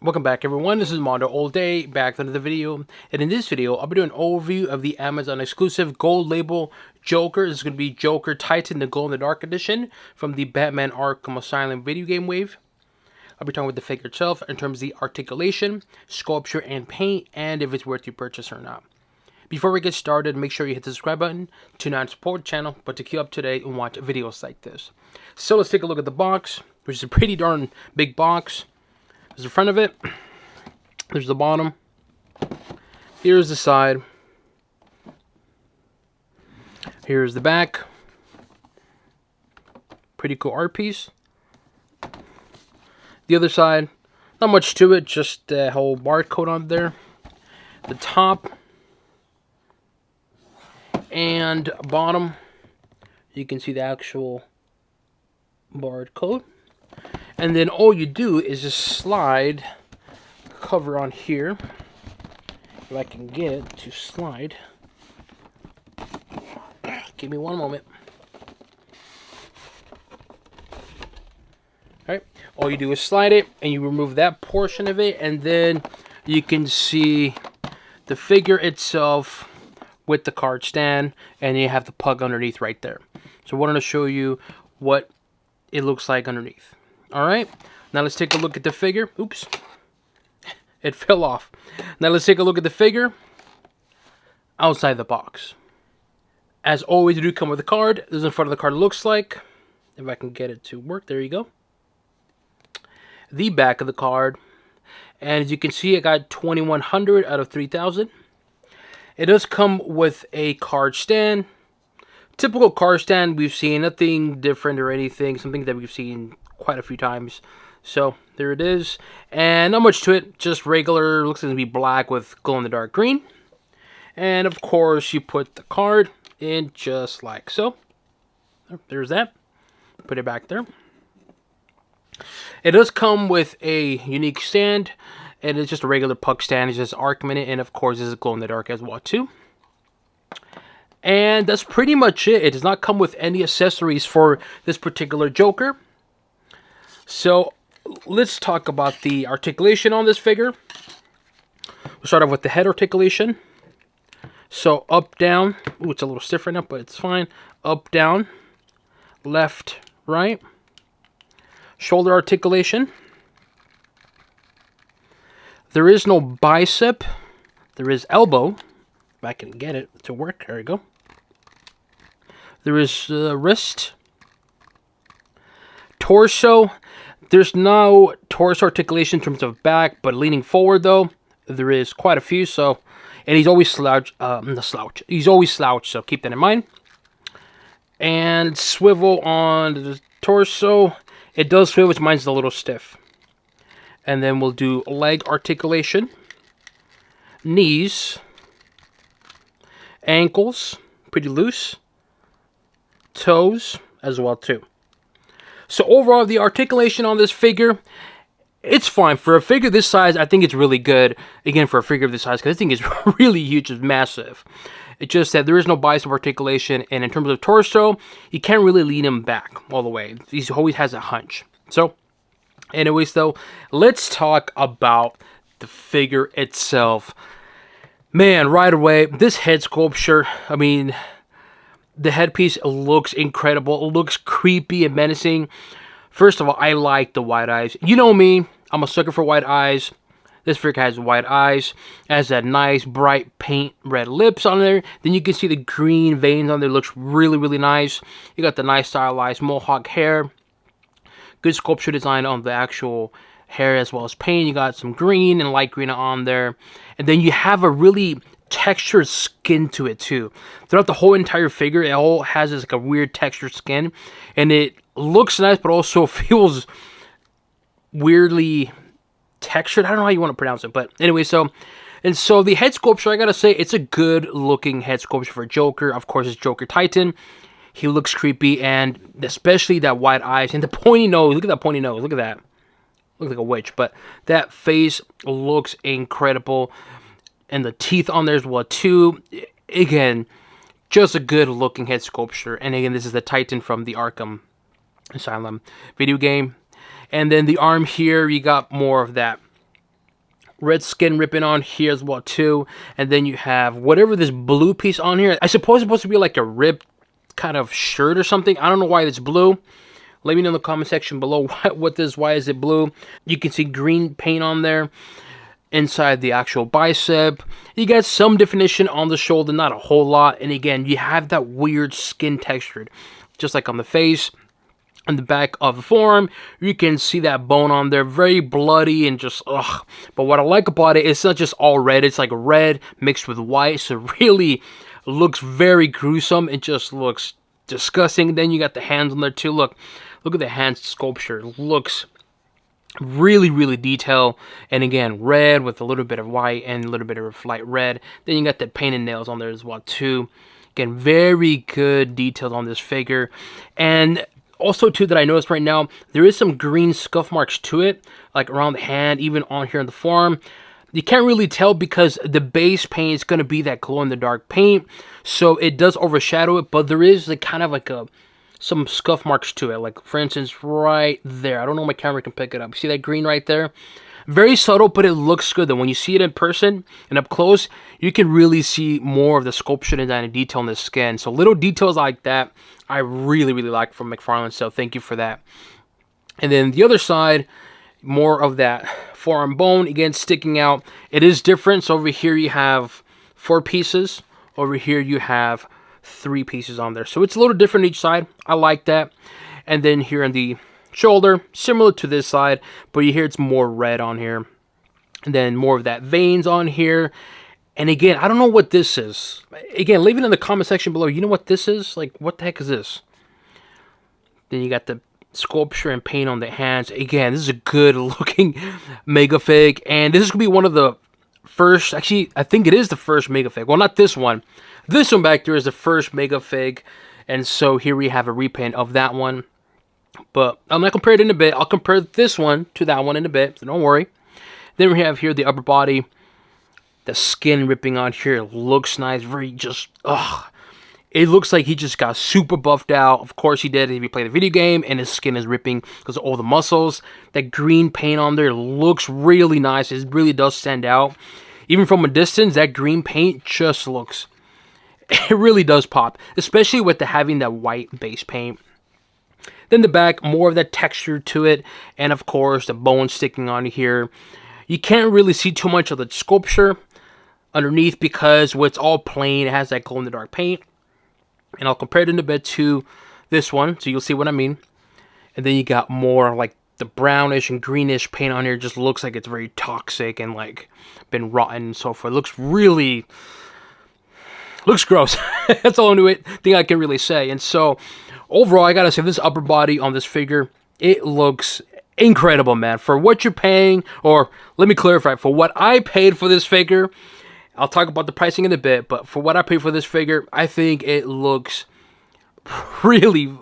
Welcome back, everyone. This is MandoAllDay, back to another video. And in this video, I'll be doing an overview of the Amazon exclusive gold label Joker. This is going to be Joker Titan, the Glow in the Dark edition from the Batman Arkham Asylum video game wave. I'll be talking about the figure itself in terms of the articulation, sculpture, and paint, and if it's worth your purchase or not. Before we get started, make sure you hit the subscribe button to not support the channel, but to keep up to date and watch videos like this. So let's take a look at the box, which is a pretty darn big box. There's the front of it. There's the bottom. Here's the side. Here's the back. Pretty cool art piece. The other side, not much to it, just the whole barcode on there. The top and bottom, you can see the actual barcode. And then all you do is just slide the cover on here. If I can get it to slide. Give me one moment. Alright, all you do is slide it and you remove that portion of it, and then you can see the figure itself with the card stand, and you have the pug underneath right there. So I wanted to show you what it looks like underneath. Alright, now let's take a look at the figure. Oops, it fell off. Now let's take a look at the figure outside the box. As always, you do come with a card. This is in front of the card looks like. If I can get it to work, there you go. The back of the card. And as you can see, I got 2100 out of 3000. It does come with a card stand. Typical card stand we've seen, nothing different or anything, something that we've seen quite a few times. So there it is, and not much to it, just regular, looks like to be black with glow in the dark green. And of course you put the card in just like so. There's that. Put it back there. It does come with a unique stand, and it's just a regular puck stand. It's just Arkham in it, and of course this is glow in the dark as well too. And that's pretty much it. It does not come with any accessories for this particular Joker. So let's talk about the articulation on this figure. We'll start off with the head articulation. So up, down. Ooh, it's a little stiff right now, but it's fine. Up, down, left, right. Shoulder articulation. There is no bicep. There is elbow. If I can get it to work. There we go. There is wrist. Torso. There's no torso articulation in terms of back, but leaning forward though, there is quite a few. So, and he's always He's always slouched, so keep that in mind. And swivel on the torso. It does swivel, which mine's a little stiff. And then we'll do leg articulation, knees, ankles, pretty loose, toes as well too. So overall, the articulation on this figure, it's fine. For a figure this size, I think it's really good. Again, for a figure of this size, because I think it's really huge, it's massive. It's just that there is no bicep articulation, and in terms of torso, you can't really lean him back all the way. He always has a hunch. So, anyways though, let's talk about the figure itself. Man, right away, this head sculpture, I mean, the headpiece looks incredible. It looks creepy and menacing. First of all, I like the white eyes. You know me, I'm a sucker for white eyes. This figure has white eyes. It has that nice, bright paint red lips on there. Then you can see the green veins on there. It looks really, really nice. You got the nice stylized mohawk hair. Good sculpture design on the actual hair as well as paint. You got some green and light green on there. And then you have a really textured skin to it too. Throughout the whole entire figure, it all has this like a weird textured skin, and it looks nice but also feels weirdly textured. I don't know how you want to pronounce it, but anyway, so the head sculpture, I gotta say, it's a good looking head sculpture for Joker. Of course, it's Joker Titan. He looks creepy, and especially that white eyes and the pointy nose. Look at that pointy nose. Look at that. Looks like a witch, but that face looks incredible. And the teeth on there as well too. Again, just a good looking head sculpture. And again, this is the Titan from the Arkham Asylum video game. And then the arm here, you got more of that red skin ripping on here as well too. And then you have whatever this blue piece on here. I suppose it's supposed to be like a ripped kind of shirt or something. I don't know why it's blue. Let me know in the comment section below why is it blue. You can see green paint on there inside the actual bicep. You got some definition on the shoulder, not a whole lot. And again, you have that weird skin texture, just like on the face. On the back of the forearm, you can see that bone on there, very bloody and just ugh. But what I like about it, it's not just all red, it's like red mixed with white, so it really looks very gruesome. It just looks disgusting. Then you got the hands on there too. Look at the hand sculpture. It looks really, really detailed. And again, red with a little bit of white and a little bit of light red. Then you got the painted nails on there as well too. Again, very good details on this figure. And also too, that I noticed right now, there is some green scuff marks to it, like around the hand, even on here in the forearm. You can't really tell because the base paint is going to be that glow-in-the-dark paint, so it does overshadow it, but there is like kind of like some scuff marks to it. Like, for instance, right there. I don't know if my camera can pick it up. See that green right there? Very subtle, but it looks good. Then when you see it in person and up close, you can really see more of the sculpture and the detail in the skin. So little details like that, I really, really like from McFarlane. So thank you for that. And then the other side, more of that forearm bone, again, sticking out. It is different. So over here you have 4 pieces. Over here you have 3 pieces on there. So it's a little different each side. I like that. And then here on the shoulder, similar to this side, but you hear it's more red on here. And then more of that veins on here. And again, I don't know what this is. Again, leave it in the comment section below. You know what this is? Like, what the heck is this? Then you got the sculpture and paint on the hands. Again, this is a good looking mega fig. And this is going to be one of the first, actually, I think it is the first mega fig. Well, not this one. This one back there is the first mega fig. And so here we have a repaint of that one. But I'm going to compare it in a bit. I'll compare this one to that one in a bit, so don't worry. Then we have here the upper body. The skin ripping on here looks nice. Very just, ugh. It looks like he just got super buffed out. Of course he did if you play the video game. And his skin is ripping because of all the muscles. That green paint on there looks really nice. It really does stand out. Even from a distance, that green paint just looks... It really does pop. Especially with having that white base paint. Then the back, more of that texture to it. And of course, the bone sticking on here. You can't really see too much of the sculpture underneath because it's all plain. It has that glow-in-the-dark paint. And I'll compare it in a bit to this one, so you'll see what I mean. And then you got more like the brownish and greenish paint on here. Just looks like it's very toxic and like been rotten and so forth. It looks really... looks gross. That's the only thing I can really say. And so... overall, I gotta say, this upper body on this figure, it looks incredible, man. For what you're paying, or let me clarify, for what I paid for this figure, I'll talk about the pricing in a bit, but for what I paid for this figure, I think it looks really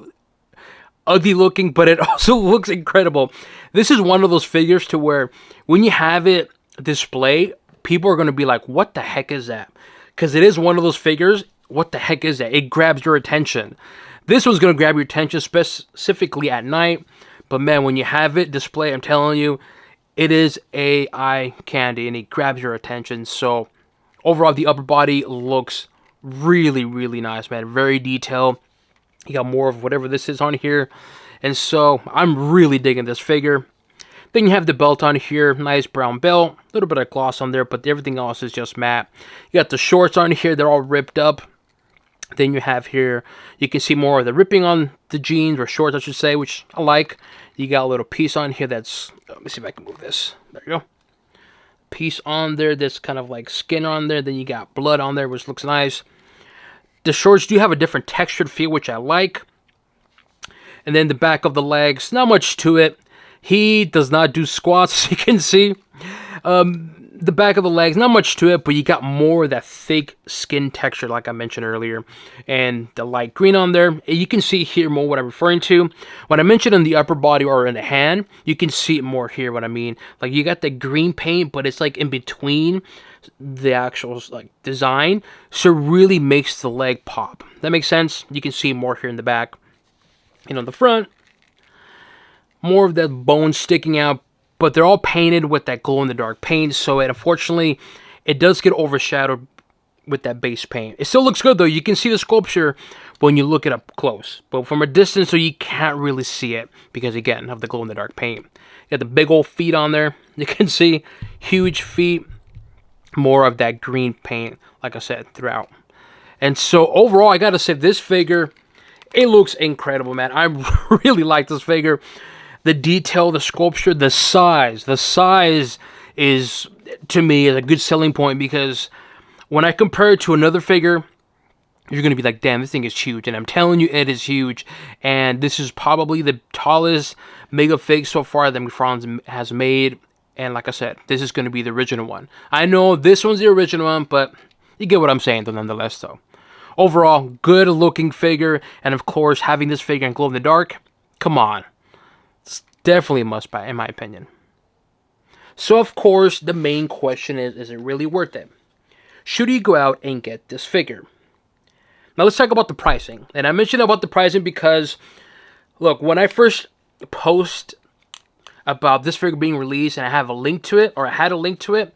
ugly looking, but it also looks incredible. This is one of those figures to where when you have it displayed, people are going to be like, what the heck is that? Because it is one of those figures, what the heck is that? It grabs your attention. This one's going to grab your attention specifically at night. But man, when you have it displayed, I'm telling you, it is a eye candy and it grabs your attention. So overall, the upper body looks really, really nice, man. Very detailed. You got more of whatever this is on here. And so I'm really digging this figure. Then you have the belt on here. Nice brown belt. A little bit of gloss on there, but everything else is just matte. You got the shorts on here. They're all ripped up. Then you have here, you can see more of the ripping on the jeans, or shorts I should say, which I like. You got a little piece on here that's, let me see if I can move this. There you go. Piece on there that's kind of like skin on there. Then you got blood on there, which looks nice. The shorts do have a different textured feel, which I like. And then the back of the legs, not much to it. He does not do squats, as you can see. The back of the legs, not much to it, but you got more of that thick skin texture like I mentioned earlier. And the light green on there. You can see here more what I'm referring to. When I mentioned in the upper body or in the hand, you can see it more here what I mean. Like you got the green paint, but it's like in between the actual like design. So it really makes the leg pop. That makes sense? You can see more here in the back. And on the front, more of that bone sticking out. but they're all painted with that glow-in-the-dark paint, so unfortunately, it does get overshadowed with that base paint. It still looks good, though. You can see the sculpture when you look it up close, but from a distance, so you can't really see it, because, again, of the glow-in-the-dark paint. You got the big old feet on there. You can see huge feet, more of that green paint, like I said, throughout. And so, overall, I gotta say, this figure, it looks incredible, man. I really like this figure. The detail, the sculpture, the size is, to me, a good selling point, because when I compare it to another figure, you're going to be like, damn, this thing is huge. And I'm telling you, it is huge. And this is probably the tallest Mega Fig so far that McFarlane has made. And like I said, this is going to be the original one. I know this one's the original one, but you get what I'm saying, though, nonetheless, though. Overall, good looking figure. And of course, having this figure in glow in the dark, come on. It's definitely a must buy, in my opinion. So, of course, the main question is it really worth it? Should you go out and get this figure? Now, let's talk about the pricing. And I mentioned about the pricing because, look, when I first post about this figure being released and I have a link to it, or I had a link to it,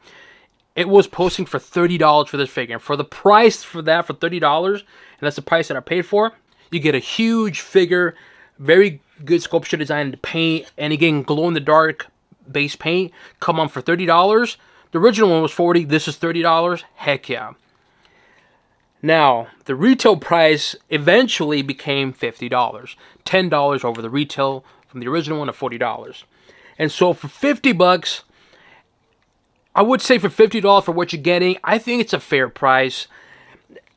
it was posting for $30 for this figure. And for the price for that, for $30, and that's the price that I paid for, you get a huge figure, very good sculpture design and paint, and again, glow-in-the-dark base paint. Come on, for $30. The original one was $40. This is $30. Heck yeah. Now, the retail price eventually became $50. $10 over the retail from the original one of $40. And so for $50, I would say for $50 for what you're getting, I think it's a fair price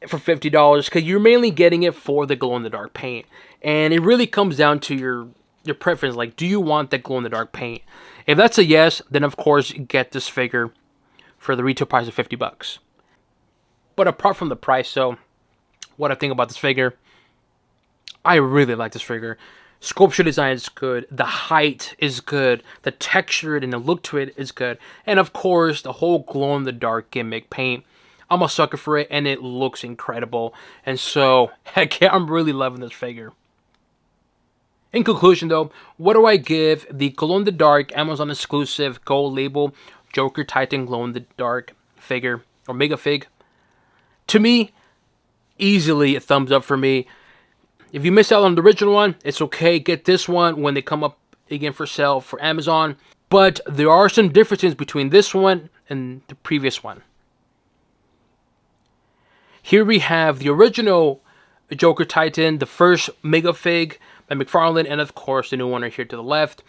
for $50 because you're mainly getting it for the glow-in-the-dark paint. And it really comes down to your preference. Like, do you want that glow-in-the-dark paint? If that's a yes, then of course get this figure for the retail price of $50. But apart from the price, so what I think about this figure, I really like this figure. Sculpture design is good. The height is good. The texture and the look to it is good. And of course, the whole glow-in-the-dark gimmick paint. I'm a sucker for it, and it looks incredible. And so, heck yeah, I'm really loving this figure. In conclusion, though, what do I give the glow-in-the-dark Amazon exclusive gold label Joker Titan glow-in-the-dark figure, or Mega Fig? To me, easily a thumbs up for me. If you missed out on the original one, it's okay. Get this one when they come up again for sale for Amazon. But there are some differences between this one and the previous one. Here we have the original Joker Titan, the first Mega Fig by McFarlane, and of course the new one right here to the left.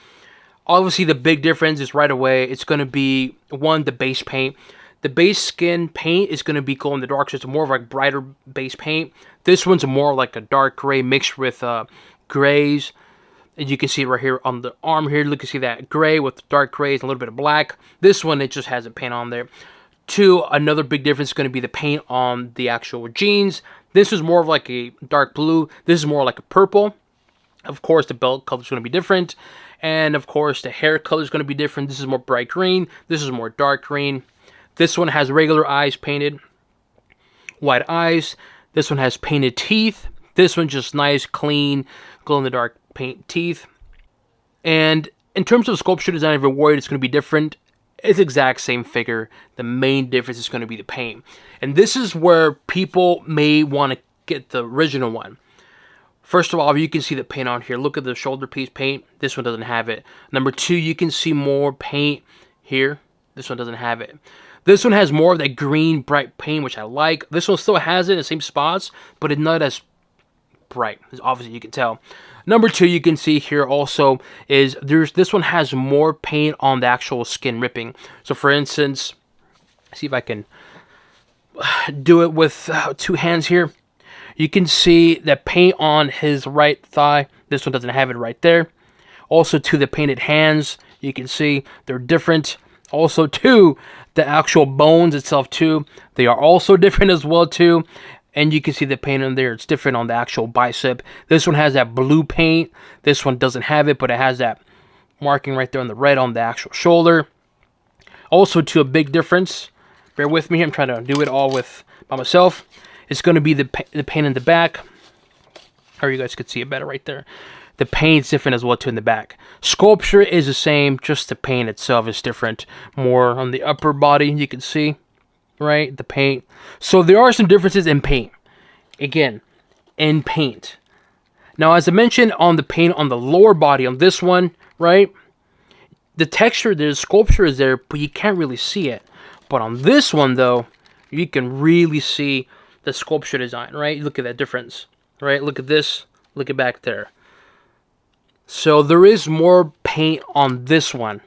Obviously, the big difference is right away. It's going to be, one, the base paint. The base skin paint is going to be glow in the dark, so it's more of like brighter base paint. This one's more like a dark gray mixed with grays. And you can see it right here on the arm here. You can see that gray with dark grays and a little bit of black. This one, it just has a paint on there. Two, another big difference is going to be the paint on the actual jeans. This is more of like a dark blue. This is more like a purple. Of course, the belt color is going to be different. And of course, the hair color is going to be different. This is more bright green. This is more dark green. This one has regular eyes painted, white eyes. This one has painted teeth. This one just nice, clean, glow-in-the-dark paint teeth. And in terms of sculpture design of your warrior, it's going to be different. It's the exact same figure. The main difference is going to be the paint. And this is where people may want to get the original one. First of all, you can see the paint on here. Look at the shoulder piece paint. This one doesn't have it. Number two, you can see more paint here. This one doesn't have it. This one has more of that green, bright paint, which I like. This one still has it in the same spots, but it's not as bright, as obviously you can tell. Number two, you can see here also is this one has more paint on the actual skin ripping. So for instance, see if I can do it with two hands here. You can see the paint on his right thigh. This one doesn't have it right there. Also to the painted hands, you can see they're different. Also to the actual bones itself too, they are also different as well too. And you can see the paint on there, it's different on the actual bicep. This one has that blue paint. This one doesn't have it, but it has that marking right there on the red on the actual shoulder. Also to a big difference, bear with me, I'm trying to do it all by myself. It's going to be the paint in the back. Or you guys could see it better right there. The paint's different as well too in the back. Sculpture is the same, just the paint itself is different. More on the upper body, you can see, right? The paint. So there are some differences in paint. Again, in paint. Now, as I mentioned on the paint on the lower body, on this one, right? The texture, the sculpture is there, but you can't really see it. But on this one, though, you can really see the sculpture design, right? Look at that difference, right? Look at this. Look at back there. So there is more paint on this one,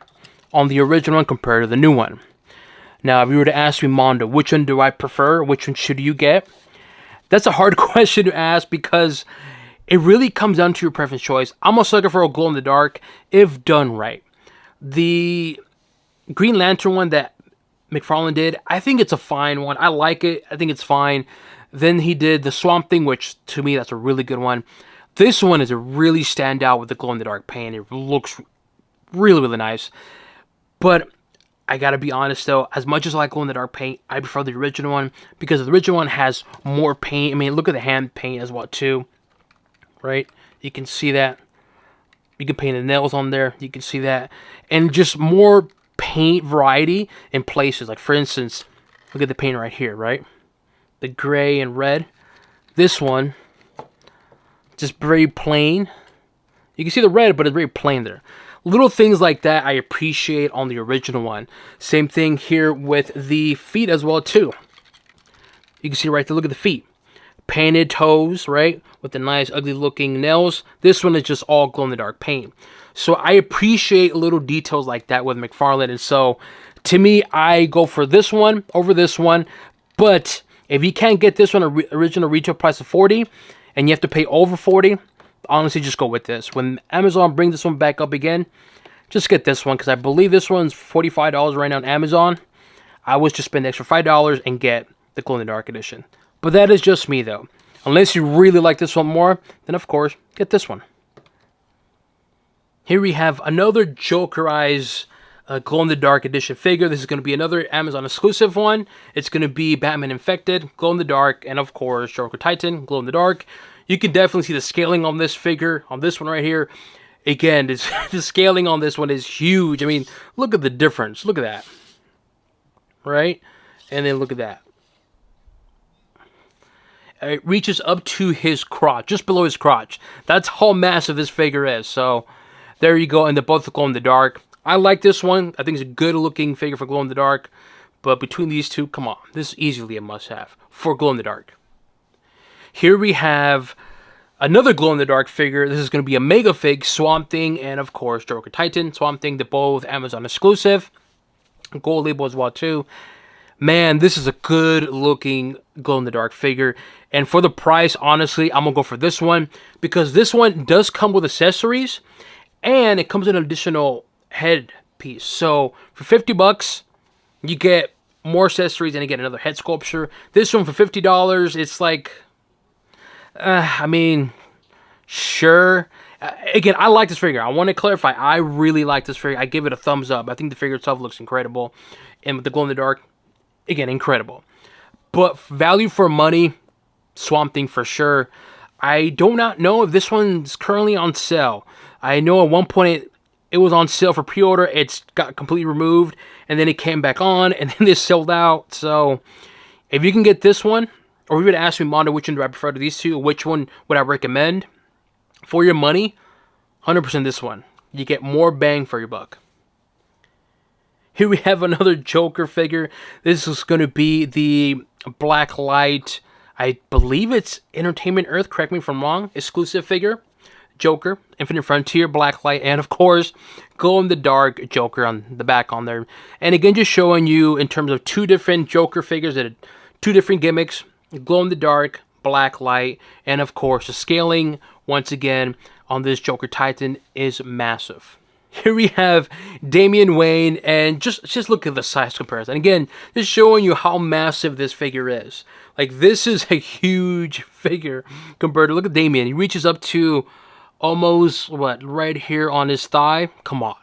on the original one compared to the new one. Now, if you were to ask me, Mondo, which one do I prefer? Which one should you get? That's a hard question to ask because it really comes down to your preference choice. I'm a sucker for a glow-in-the-dark if done right. The Green Lantern one that McFarlane did, I think it's a fine one. I like it. I think it's fine. Then he did the Swamp Thing, which to me, that's a really good one. This one is a really stand out with the glow-in-the-dark paint. It looks really, really nice. But I gotta be honest though, as much as I like glow-in-the-dark paint, I prefer the original one because the original one has more paint. I mean, look at the hand paint as well too, right? You can see that. You can paint the nails on there. You can see that. And just more paint variety in places. Like for instance, look at the paint right here, right? The gray and red. This one, just very plain. You can see the red, but it's very plain there. Little things like that I appreciate on the original one. Same thing here with the feet as well too. You can see right there, look at the feet. Painted toes, right? With the nice ugly looking nails. This one is just all glow-in-the-dark paint. So I appreciate little details like that with McFarlane. And so to me, I go for this one over this one. But if you can't get this one original retail price of $40 and you have to pay over $40, honestly, just go with this. When Amazon brings this one back up again, just get this one because I believe this one's $45 right now on Amazon. I would just spend the extra $5 and get the glow-in-the-dark edition. But that is just me though. Unless you really like this one more, then of course, get this one. Here we have another Joker Eyes glow-in-the-dark edition figure. This is going to be another Amazon exclusive one. It's going to be Batman Infected, glow-in-the-dark, and of course, Joker Titan, glow-in-the-dark. You can definitely see the scaling on this figure, on this one right here. Again, the scaling on this one is huge. I mean, look at the difference. Look at that. Right? And then look at that. It reaches up to his crotch, just below his crotch. That's how massive this figure is. So, there you go. And they're both glow-in-the-dark. I like this one. I think it's a good-looking figure for glow-in-the-dark. But between these two, come on. This is easily a must-have for glow-in-the-dark. Here we have another glow-in-the-dark figure. This is going to be a Mega Fig, Swamp Thing, and of course, Joker Titan. Swamp Thing, they're both Amazon exclusive. Gold label as well, too. Man, this is a good-looking glow-in-the-dark figure. And for the price, honestly, I'm going to go for this one. Because this one does come with accessories. And it comes with an additional head piece. So, for $50, you get more accessories and you get another head sculpture. This one for $50, it's like... I mean, sure. Again, I like this figure. I want to clarify. I really like this figure. I give it a thumbs up. I think the figure itself looks incredible. And with the glow-in-the-dark, again, incredible. But value for money, Swamp Thing for sure. I do not know if this one's currently on sale. I know at one point it was on sale for pre-order. It's got completely removed. And then it came back on. And then they sold out. So, if you can get this one... Or if you would ask me, Mondo, which one do I prefer to these two? Which one would I recommend? For your money, 100% this one. You get more bang for your buck. Here we have another Joker figure. This is going to be the Black Light. I believe it's Entertainment Earth. Correct me if I'm wrong. Exclusive figure. Joker, Infinite Frontier, Black Light, and of course, glow-in-the-dark Joker on the back on there. And again, just showing you in terms of two different Joker figures that two different gimmicks. Glow-in-the-dark, Black Light, and of course the scaling once again on this Joker Titan is massive. Here we have Damian Wayne, and just look at the size comparison. Again, just showing you how massive this figure is. Like, this is a huge figure compared to, look at Damian. He reaches up to almost, what, right here on his thigh? Come on.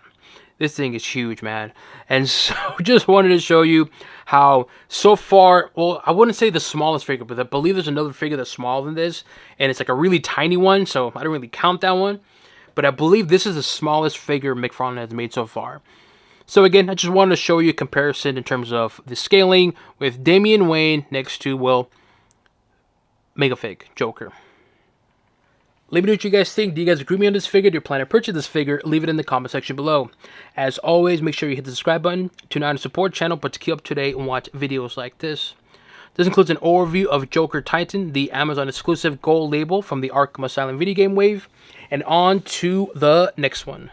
This thing is huge, man. And so, just wanted to show you how, so far, well, I wouldn't say the smallest figure, but I believe there's another figure that's smaller than this, and it's like a really tiny one, so I don't really count that one. but I believe this is the smallest figure McFarlane has made so far. So again, I just wanted to show you a comparison in terms of the scaling with Damian Wayne next to, well, Megafig Joker. Let me know what you guys think. Do you guys agree with me on this figure? Do you plan to purchase this figure? Leave it in the comment section below. As always, make sure you hit the subscribe button to not only support the channel, but to keep up to date and watch videos like this. This includes an overview of Joker Titan, the Amazon exclusive gold label from the Arkham Asylum video game wave. And on to the next one.